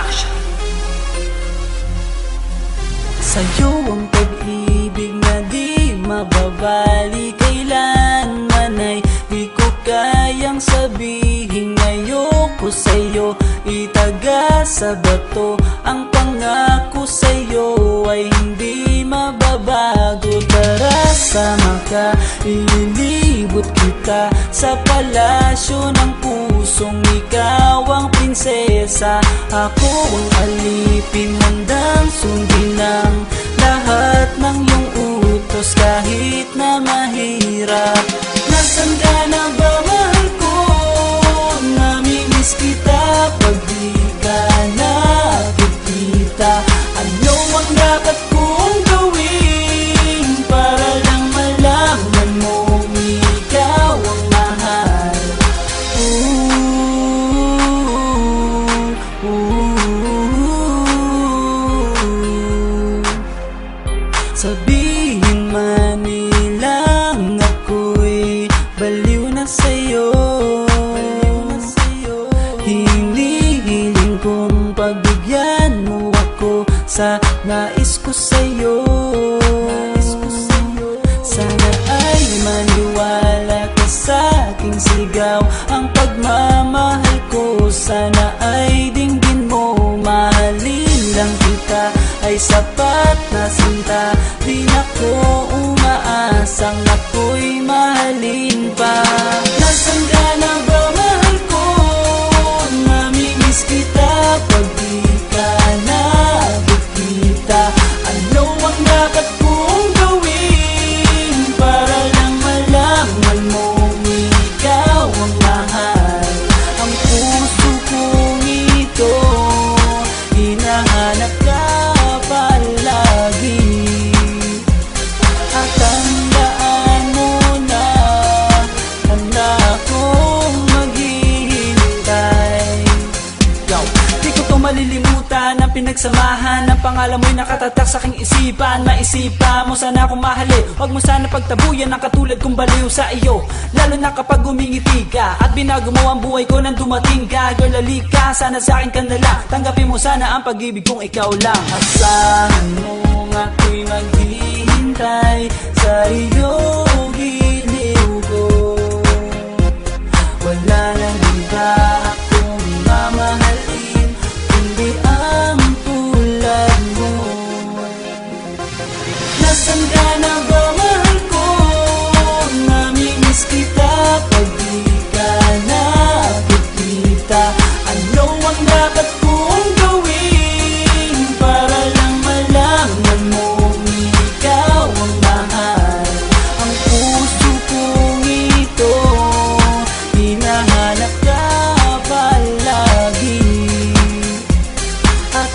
Production. Sa'yo ang pag-ibig na di mababali, kailanman ay di ko kayang sabihin. Ayoko sa'yo itaga sa bato, ang pangako sa'yo ay hindi mababago. Tara, sama ka, ililibot kita sa palasyo ng pusong ikaw ang prinsesa. Ako ang alipin, handang sundin ang lahat ng iyong utos kahit na mahirap. Nasaan ka na ba, mahal ko? Namimiss kita pag di ka nakikita. Ano ang dapat kong gawin para lang malaman mo ikaw ang mahal? Sabihin man nilang ako'y baliw na sa'yo, hinihiling kong pagbigyan mo ako sa nais ko sa'yo. Sana ay maniwala ka sa aking sigaw, ang pagmamahal ko sana ay dinggin mo. Mahalin lang kita ay sapat na sinta, di na ko umaasang ako'y mahalin pa. Nasaan ka na ba, mahal ko? Namimiss kita pag di ka nakikita. Ano ang dapat kong gawin para lang malaman mo ikaw ang mahal? Ang puso kong ito hinahanap ka palagi, at tandaan mo na handa akong maghihintay. Di ko to malilimutan ang pinagsamahan, ang pangalan mo'y nakatatak sa aking isipan. Maisipan mo sana akong mahalin, huwag mo sana pagtabuyan ang katulad kong baliw sa iyo. Lalo na kapag umingiti ka at binago mo ang buhay ko nang dumating ka. Girl, halika, sana sa akin ka na lang, tanggapin mo sana ang pag-ibig kong ikaw lang. Asahan mo ako'y maghihintay sa iyong giliw ko. Wala nang iba akong mamahalin kundi ang tulad mo. Nasaan ka na ba, mahal ko? Namimiss kita pag di ka nakikita. Ano ang dapat kong gawin para lang malaman mo ikaw ang mahal? Ang puso kong ito hinahanap ka palagi, at